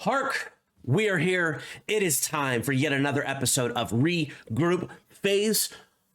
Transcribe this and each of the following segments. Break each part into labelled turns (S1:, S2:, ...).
S1: HARK, we are here. It is time for yet another episode of Regroup Phase.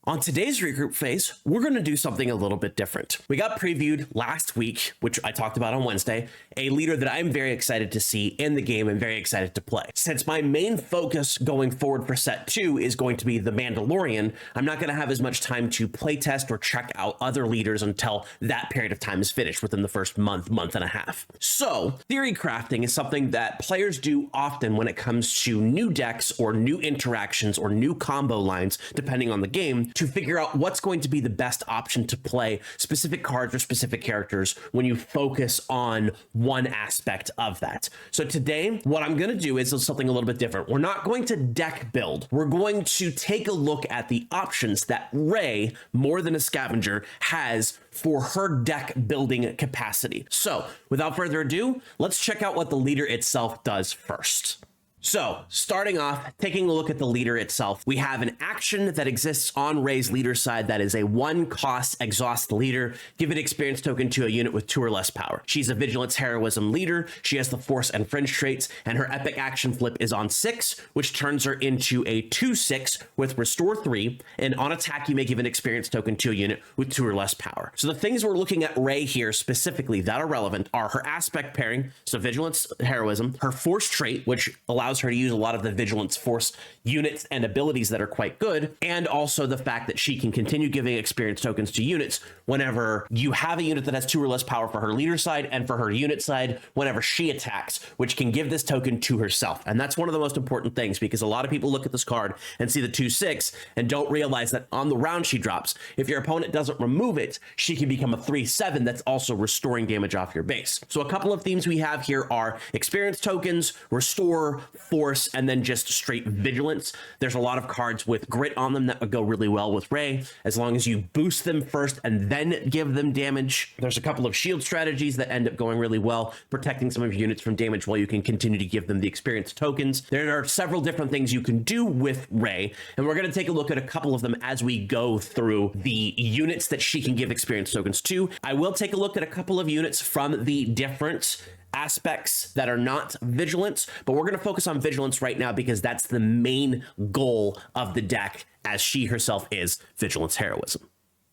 S1: On today's Regroup Phase, we're going to do something a little bit different. We got previewed last week, which I talked about on Wednesday, a leader that I'm very excited to see in the game and very excited to play. Since my main focus going forward for set 2 is going to be the Mandalorian, I'm not going to have as much time to playtest or check out other leaders until that period of time is finished within the first month and a half. So, theory crafting is something that players do often when it comes to new decks or new interactions or new combo lines, depending on the game, to figure out what's going to be the best option to play specific cards or specific characters when you focus on one aspect of that. So today, what I'm going to do is something a little bit different. We're not going to deck build. We're going to take a look at the options that Rey, more than a scavenger, has for her deck building capacity. So without further ado, let's check out what the leader itself does first. So, starting off, taking a look at the leader itself, we have an action that exists on Rey's leader side that is a 1-cost exhaust leader. Give an experience token to a unit with 2 or less power. She's a Vigilance Heroism leader. She has the Force and Fringe traits, and her epic action flip is on 6, which turns her into a 2/6 with Restore 3, and on attack, you may give an experience token to a unit with 2 or less power. So the things we're looking at Rey here specifically that are relevant are her aspect pairing, so Vigilance Heroism, her Force trait, which allows her to use a lot of the Vigilance Force units and abilities that are quite good, and also the fact that she can continue giving experience tokens to units whenever you have a unit that has 2 or less power for her leader side and for her unit side whenever she attacks, which can give this token to herself. And that's one of the most important things, because a lot of people look at this card and see the 2/6 and don't realize that on the round she drops, if your opponent doesn't remove it, she can become a 3/7 that's also restoring damage off your base. So a couple of themes we have here are experience tokens, restore, Force, and then just straight Vigilance. There's a lot of cards with grit on them that would go really well with Rey, as long as you boost them first and then give them damage. There's a couple of shield strategies that end up going really well, protecting some of your units from damage while you can continue to give them the experience tokens. There are several different things you can do with Rey, and we're going to take a look at a couple of them as we go through the units that she can give experience tokens to. I will take a look at a couple of units from the different aspects that are not Vigilance, but we're going to focus on Vigilance right now because that's the main goal of the deck, as she herself is Vigilance Heroism.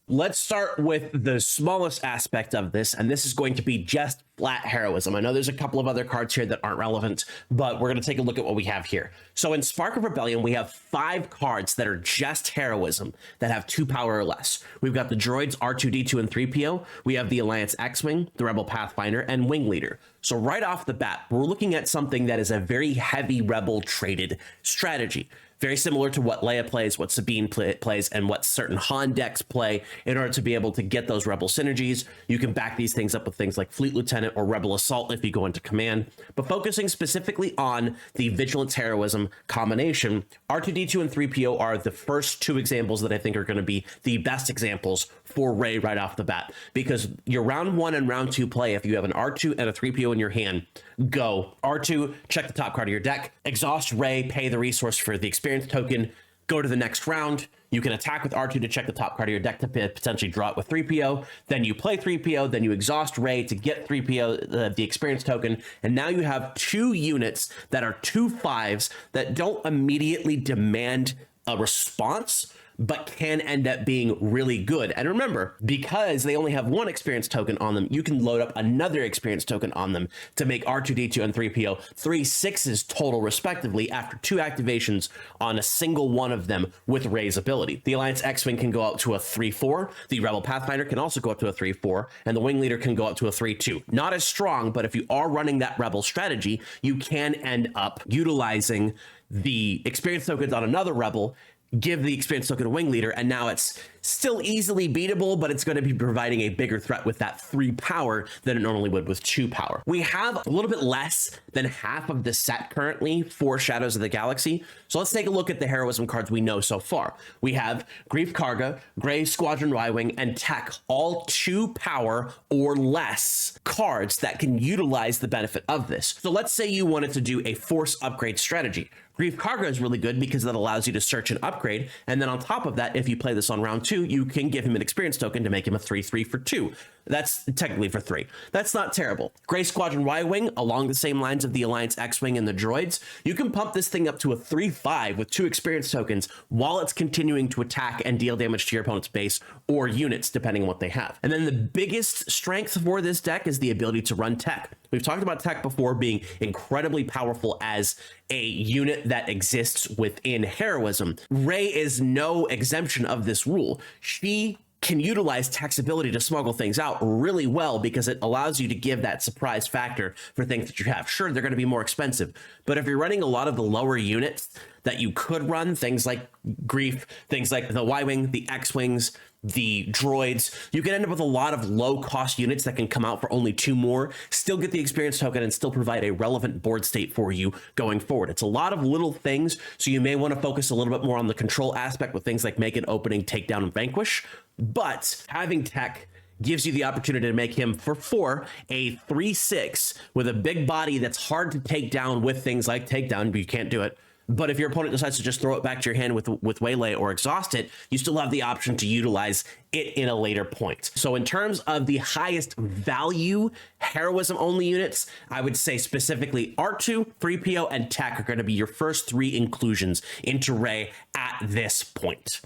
S1: Let's start with the smallest aspect of this, and this is going to be just flat heroism. I know there's a couple of other cards here that aren't relevant, but we're going to take a look at what we have here. So in Spark of Rebellion, we have 5 cards that are just heroism that have 2 power or less. We've got the droids R2-D2 and 3PO. We have the Alliance X-Wing, the Rebel Pathfinder, and Wing Leader. So right off the bat, we're looking at something that is a very heavy Rebel traded strategy. Very similar to what Leia plays, what Sabine plays, and what certain Han decks play in order to be able to get those Rebel synergies. You can back these things up with things like Fleet Lieutenant or Rebel Assault if you go into command. But focusing specifically on the Vigilance Heroism combination, R2-D2 and 3PO are the first 2 examples that I think are going to be the best examples for Rey right off the bat. Because your round 1 and round 2 play, if you have an R2 and a 3PO in your hand, go R2, check the top card of your deck, exhaust Rey, pay the resource for the experience token, go to the next round. You can attack with R2 to check the top card of your deck to potentially draw it with 3PO. Then you play 3PO, then you exhaust Rey to get 3PO, the experience token. And now you have 2 units that are 2 5s that don't immediately demand a response, but can end up being really good. And remember, because they only have 1 experience token on them, you can load up another experience token on them to make R2-D2 and 3PO 3/6s total respectively after 2 activations on a single one of them with Rey's ability. The Alliance X-Wing can go up to a 3/4, the Rebel Pathfinder can also go up to a 3/4, and the Wing Leader can go up to a 3/2. Not as strong, but if you are running that Rebel strategy, you can end up utilizing the experience tokens on another Rebel, give the experience token to Wing Leader, and now it's still easily beatable, but it's going to be providing a bigger threat with that 3 power than it normally would with 2 power. We have a little bit less than half of the set currently for Shadows of the Galaxy. So let's take a look at the heroism cards we know so far. We have Grief Karga, Grey Squadron Y-Wing, and Tech, all 2 power or less cards that can utilize the benefit of this. So let's say you wanted to do a Force upgrade strategy. Grief Karga is really good because that allows you to search and upgrade, and then on top of that, if you play this on round 2, R2, you can give him an experience token to make him a 3/3 for 2. That's technically for 3. That's not terrible. Gray Squadron Y-Wing, along the same lines of the Alliance X-Wing and the droids, you can pump this thing up to a 3/5 with 2 experience tokens while it's continuing to attack and deal damage to your opponent's base or units, depending on what they have. And then the biggest strength for this deck is the ability to run tech. We've talked about tech before being incredibly powerful as a unit that exists within heroism. Rey is no exemption of this rule. She can utilize tech's ability to smuggle things out really well because it allows you to give that surprise factor for things that you have. Sure, they're going to be more expensive, but if you're running a lot of the lower units that you could run, things like Grief, things like the Y-Wing, the X-Wings, the droids, you can end up with a lot of low-cost units that can come out for only 2 more, still get the experience token, and still provide a relevant board state for you going forward. It's a lot of little things, so you may want to focus a little bit more on the control aspect with things like Make It, Opening, Takedown, and Vanquish, but having tech gives you the opportunity to make him for 4 a 3/6 with a big body that's hard to take down with things like Takedown, but you can't do it. But if your opponent decides to just throw it back to your hand with Waylay or exhaust it, you still have the option to utilize it in a later point. So in terms of the highest value heroism only units, I would say specifically R2, 3PO, and Tech are going to be your first 3 inclusions into Rey at this point.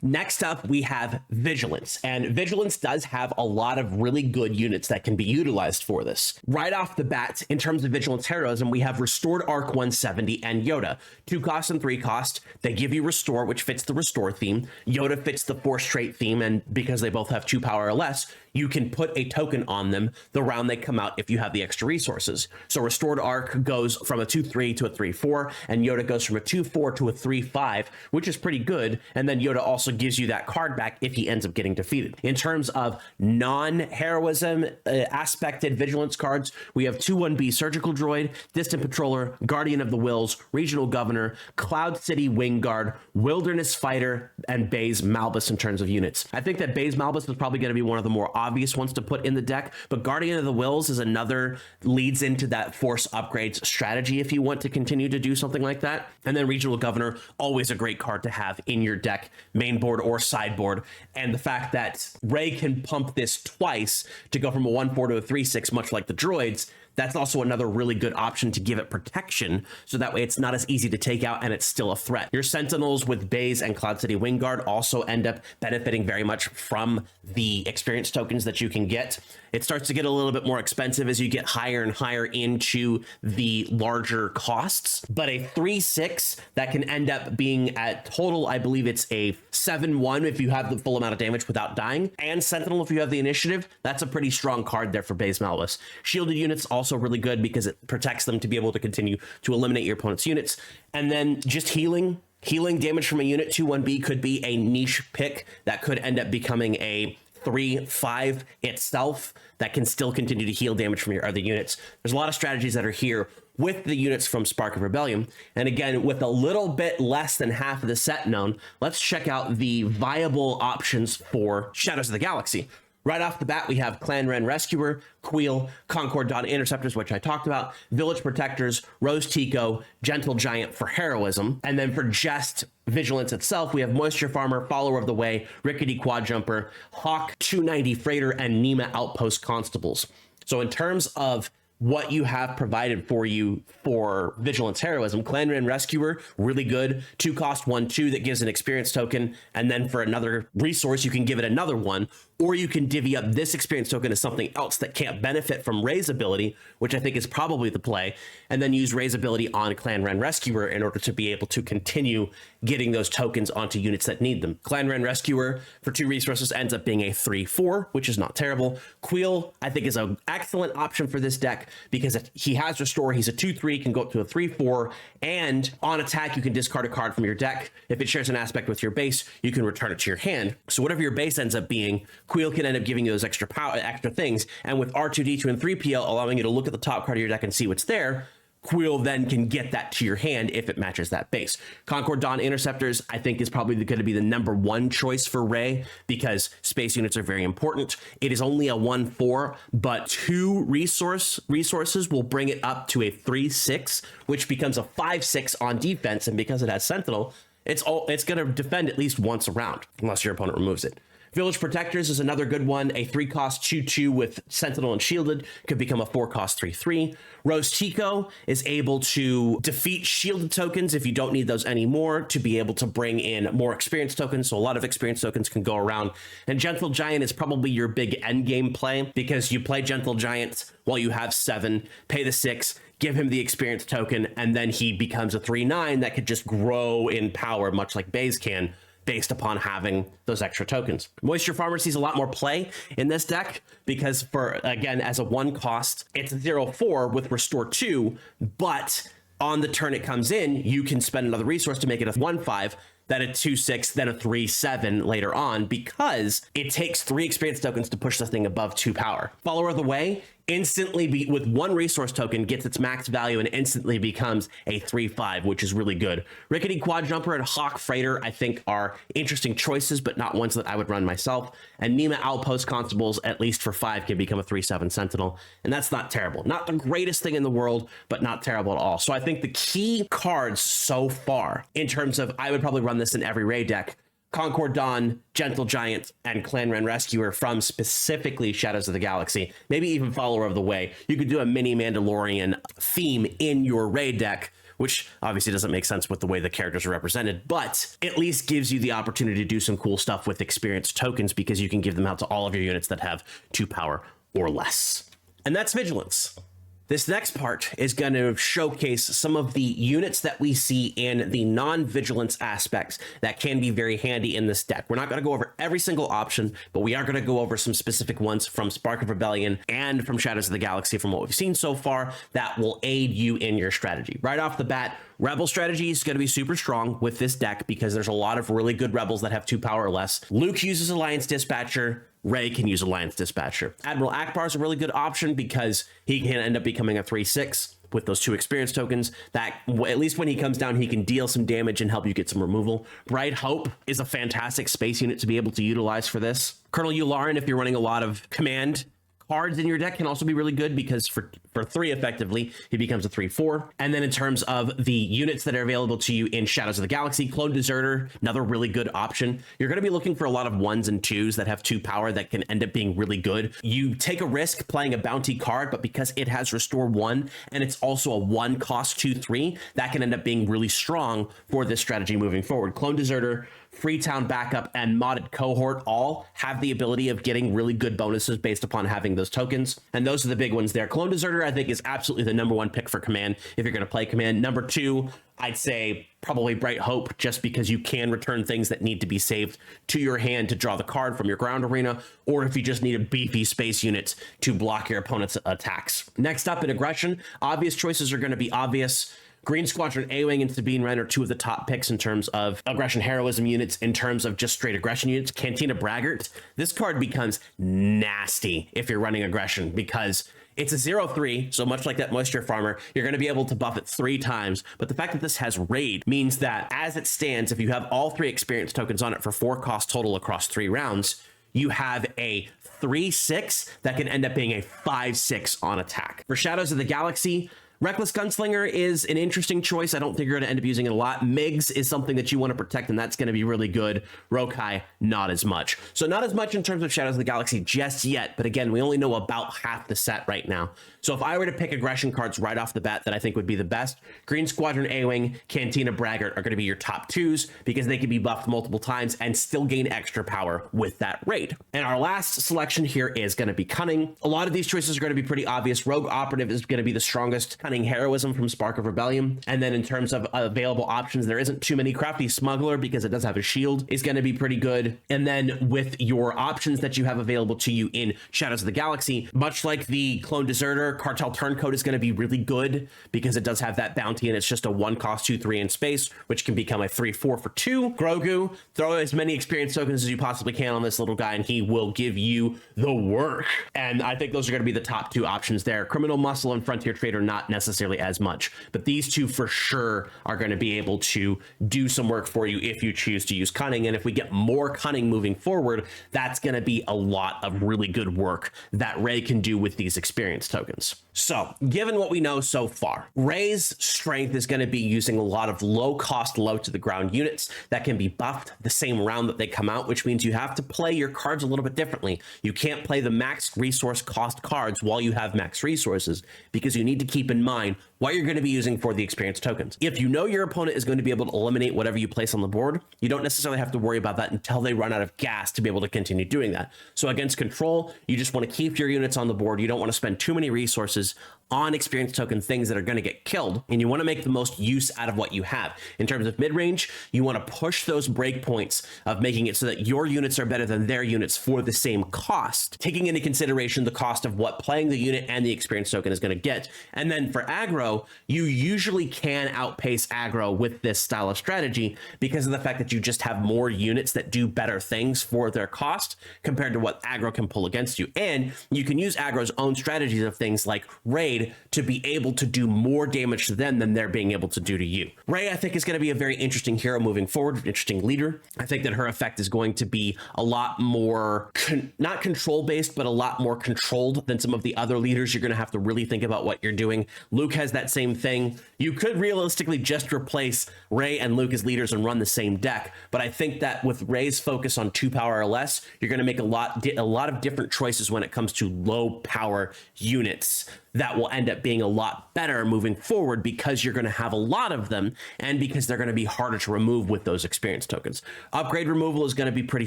S1: Next up, we have Vigilance, and Vigilance does have a lot of really good units that can be utilized for this. Right off the bat, in terms of Vigilance heroism, we have Restored Arc 170 and Yoda. 2 cost and 3 cost. They give you Restore, which fits the Restore theme. Yoda fits the Force Trait theme, and because they both have 2 power or less, you can put a token on them the round they come out if you have the extra resources. So Restored Arc goes from a 2/3 to a 3/4, and Yoda goes from a 2/4 to a 3/5, which is pretty good. And then Yoda also gives you that card back if he ends up getting defeated. In terms of non-heroism aspected Vigilance cards, we have 2/1B Surgical Droid, Distant Patroller, Guardian of the Wills, Regional Governor, Cloud City Wing Guard, Wilderness Fighter, and Baze Malbus in terms of units. I think that Baze Malbus is probably going to be one of the more obvious ones to put in the deck, but Guardian of the Wills is another, leads into that Force upgrades strategy if you want to continue to do something like that. And then Regional Governor, always a great card to have in your deck, main board or sideboard. And the fact that Rey can pump this twice to go from a 1/4 to a 3/6, much like the droids, that's also another really good option to give it protection, so that way it's not as easy to take out and it's still a threat. Your Sentinels with Baze and Cloud City Wingguard also end up benefiting very much from the experience tokens that you can get. It starts to get a little bit more expensive as you get higher and higher into the larger costs, but a 3/6 that can end up being at total, I believe it's a 7/1 if you have the full amount of damage without dying, and Sentinel if you have the initiative, that's a pretty strong card there for Baze Malbus. Shielded units also really good because it protects them to be able to continue to eliminate your opponent's units. And then just healing damage from a unit, 2/1B could be a niche pick that could end up becoming a 3/5 itself that can still continue to heal damage from your other units. There's a lot of strategies that are here with the units from Spark of Rebellion. And again, with a little bit less than half of the set known, let's check out the viable options for Shadows of the Galaxy. Right off the bat, we have Clan Ren Rescuer, Queel, Concord Dawn Interceptors, which I talked about, Village Protectors, Rose Tico, Gentle Giant for heroism. And then for just Vigilance itself, we have Moisture Farmer, Follower of the Way, Rickety Quad Jumper, Hawk 290 Freighter, and Nima Outpost Constables. So in terms of what you have provided for you for Vigilance heroism, Clan Ren Rescuer, really good. 2 cost 1/2 that gives an experience token, and then for another resource you can give it another one, or you can divvy up this experience token as something else that can't benefit from Rey's ability, which I think is probably the play, and then use Rey's ability on Clan Ren Rescuer in order to be able to continue getting those tokens onto units that need them. Clan Ren Rescuer for 2 resources ends up being a 3/4, which is not terrible. Queel, I think, is an excellent option for this deck because he has Restore. He's a 2/3, can go up to a 3/4, and on attack, you can discard a card from your deck. If it shares an aspect with your base, you can return it to your hand. So whatever your base ends up being, Queel can end up giving you those extra power, extra things. And with R2D2 and 3PL allowing you to look at the top card of your deck and see what's there, Queel then can get that to your hand if it matches that base. Concord Dawn Interceptors, I think, is probably going to be the #1 choice for Rey because space units are very important. It is only a 1/4, but 2 resources will bring it up to a 3/6, which becomes a 5/6 on defense. And because it has Sentinel, It's going to defend at least once a round, unless your opponent removes it. Village Protectors is another good one. A 3-cost 2/2 with Sentinel and Shielded could become a 4-cost 3/3. Rose Tico is able to defeat shielded tokens if you don't need those anymore, to be able to bring in more experience tokens. So a lot of experience tokens can go around. And Gentle Giant is probably your big endgame play, because you play Gentle Giant while you have 7, pay the 6, give him the experience token, and then he becomes a 3/9 that could just grow in power, much like Baze can, based upon having those extra tokens. Moisture Farmer sees a lot more play in this deck because, for again, as a 1-cost, it's a 0/4 with Restore 2, but on the turn it comes in, you can spend another resource to make it a 1/5, then a 2/6, then a 3/7 later on, because it takes 3 experience tokens to push the thing above 2 power. Follower of the Way instantly with 1 resource token gets its max value and instantly becomes a 3/5, which is really good. Rickety Quad Jumper and Hawk Freighter, I think, are interesting choices, but not ones that I would run myself. And Nima Outpost Constables, at least for 5, can become a 3/7 Sentinel, and that's not terrible. Not the greatest thing in the world, but not terrible at all. So I think the key cards so far, in terms of, I would probably run this in every raid deck: Concord Dawn, Gentle Giant, and Clanran Rescuer from specifically Shadows of the Galaxy, maybe even Follower of the Way. You could do a mini Mandalorian theme in your raid deck, which obviously doesn't make sense with the way the characters are represented, but at least gives you the opportunity to do some cool stuff with experience tokens, because you can give them out to all of your units that have 2 power or less. And that's Vigilance. This next part is going to showcase some of the units that we see in the non-vigilance aspects that can be very handy in this deck. We're not going to go over every single option, but we are going to go over some specific ones from Spark of Rebellion and from Shadows of the Galaxy, from what we've seen so far, that will aid you in your strategy. Right off the bat, Rebel strategy is going to be super strong with this deck because there's a lot of really good Rebels that have 2 power or less. Luke uses Alliance Dispatcher. Rey can use Alliance Dispatcher. Admiral Akbar is a really good option because he can end up becoming a 3/6 with those 2 experience tokens. That, at least when he comes down, he can deal some damage and help you get some removal. Bright Hope is a fantastic space unit to be able to utilize for this. Colonel Yularen, if you're running a lot of command cards in your deck, can also be really good because for 3 effectively, he becomes a 3/4. And then in terms of the units that are available to you in Shadows of the Galaxy, Clone Deserter, another really good option. You're going to be looking for a lot of 1s and 2s that have 2 power that can end up being really good. You take a risk playing a bounty card, but because it has Restore 1 and it's also a 1-cost 2/3, that can end up being really strong for this strategy moving forward. Clone Deserter, Freetown Backup, and Modded Cohort all have the ability of getting really good bonuses based upon having those tokens. And those are the big ones there. Clone Deserter, I think, is absolutely the #1 pick for command if you're going to play command. Number 2, I'd say probably Bright Hope, just because you can return things that need to be saved to your hand to draw the card from your ground arena, or if you just need a beefy space unit to block your opponent's attacks. Next up in aggression, obvious choices are going to be obvious. Green Squadron A-Wing and Sabine Wren are 2 of the top picks in terms of aggression heroism units. In terms of just straight aggression units, Cantina Braggart, this card becomes nasty if you're running aggression because it's a 0/3, so much like that Moisture Farmer, you're going to be able to buff it 3 times. But the fact that this has Raid means that as it stands, if you have all 3 experience tokens on it for 4 cost total across 3 rounds, you have a 3/6 that can end up being a 5/6 on attack. For Shadows of the Galaxy, Reckless Gunslinger is an interesting choice. I don't think you're going to end up using it a lot. Migs is something that you want to protect, and that's going to be really good. Rokai, not as much. So not as much in terms of Shadows of the Galaxy just yet, but again, we only know about half the set right now. So if I were to pick aggression cards right off the bat that I think would be the best, Green Squadron A-Wing, Cantina Braggart are going to be your top 2s because they can be buffed multiple times and still gain extra power with that raid. And our last selection here is going to be Cunning. A lot of these choices are going to be pretty obvious. Rogue Operative is going to be the strongest. Cunning Heroism from Spark of Rebellion. And then in terms of available options, there isn't too many. Crafty Smuggler, because it does have a shield, is going to be pretty good. And then with your options that you have available to you in Shadows of the Galaxy, much like the Clone Deserter, Cartel Turncoat is going to be really good because it does have that bounty and it's just a 1-cost 2/3 in space, which can become a 3/4 for 2. Grogu, throw as many experience tokens as you possibly can on this little guy and he will give you the work. And I think those are going to be the top 2 options there. Criminal Muscle and Frontier Trader, not necessarily as much, but these 2 for sure are going to be able to do some work for you if you choose to use Cunning. And if we get more Cunning moving forward, that's going to be a lot of really good work that Rey can do with these experience tokens. tokens. So given what we know so far, Ray's strength is going to be using a lot of low cost, low to the ground units that can be buffed the same round that they come out, which means you have to play your cards a little bit differently. You can't play the max resource cost cards while you have max resources, because you need to keep in mind what you're going to be using for the experience tokens. If you know your opponent is going to be able to eliminate whatever you place on the board, you don't necessarily have to worry about that until they run out of gas to be able to continue doing that. So against control, you just want to keep your units on the board. You don't want to spend too many resources on experience token things that are going to get killed, and you want to make the most use out of what you have. In terms of mid-range, you want to push those breakpoints of making it so that your units are better than their units for the same cost, taking into consideration the cost of what playing the unit and the experience token is going to get. And then for aggro, you usually can outpace aggro with this style of strategy because of the fact that you just have more units that do better things for their cost compared to what aggro can pull against you. And you can use aggro's own strategies of things like raid to be able to do more damage to them than they're being able to do to you. Ray, I think, is going to be a very interesting hero moving forward, interesting leader. I think that her effect is going to be a lot more, not control based, but a lot more controlled than some of the other leaders. You're going to have to really think about what you're doing. Luke has that same thing. You could realistically just replace Ray and Luke as leaders and run the same deck. But I think that with Ray's focus on 2 power or less, you're going to make a lot of different choices when it comes to low power units that will end up being a lot better moving forward, because you're going to have a lot of them and because they're going to be harder to remove with those experience tokens. Upgrade removal is going to be pretty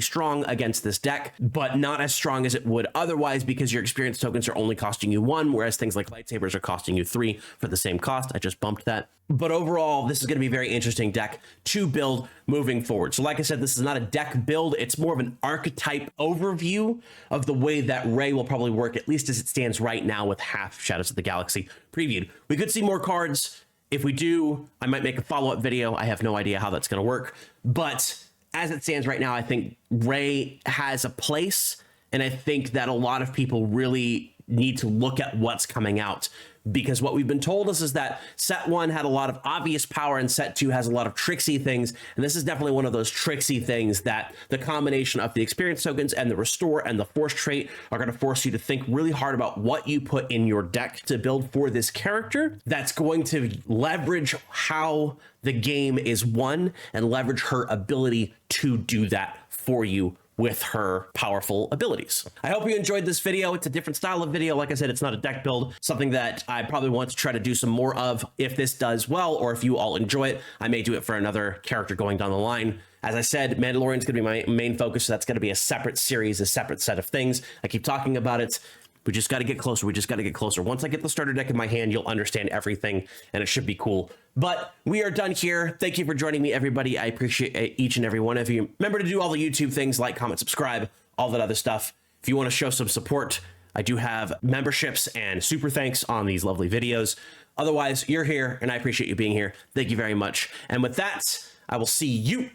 S1: strong against this deck, but not as strong as it would otherwise, because your experience tokens are only costing you 1, whereas things like lightsabers are costing you 3 for the same cost. I just bumped that. But overall, this is going to be a very interesting deck to build moving forward. So like I said, this is not a deck build. It's more of an archetype overview of the way that Ray will probably work, at least as it stands right now with half Shadows of the Galaxy previewed. We could see more cards. If we do, I might make a follow-up video. I have no idea how that's going to work. But as it stands right now, I think Ray has a place. And I think that a lot of people really need to look at what's coming out, because what we've been told is that set 1 had a lot of obvious power and set 2 has a lot of tricksy things. And this is definitely one of those tricksy things that the combination of the experience tokens and the restore and the force trait are going to force you to think really hard about what you put in your deck to build for this character that's going to leverage how the game is won and leverage her ability to do that for you with her powerful abilities. I hope you enjoyed this video. It's a different style of video. Like I said, it's not a deck build, something that I probably want to try to do some more of. If this does well, or if you all enjoy it, I may do it for another character going down the line. As I said, Mandalorian's gonna be my main focus, so that's gonna be a separate series, a separate set of things. I keep talking about it. We just got to get closer. We just got to get closer. Once I get the starter deck in my hand, you'll understand everything, and it should be cool. But we are done here. Thank you for joining me, everybody. I appreciate each and every one of you. Remember to do all the YouTube things, like, comment, subscribe, all that other stuff. If you want to show some support, I do have memberships and super thanks on these lovely videos. Otherwise, you're here, and I appreciate you being here. Thank you very much. And with that, I will see you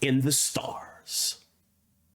S1: in the stars.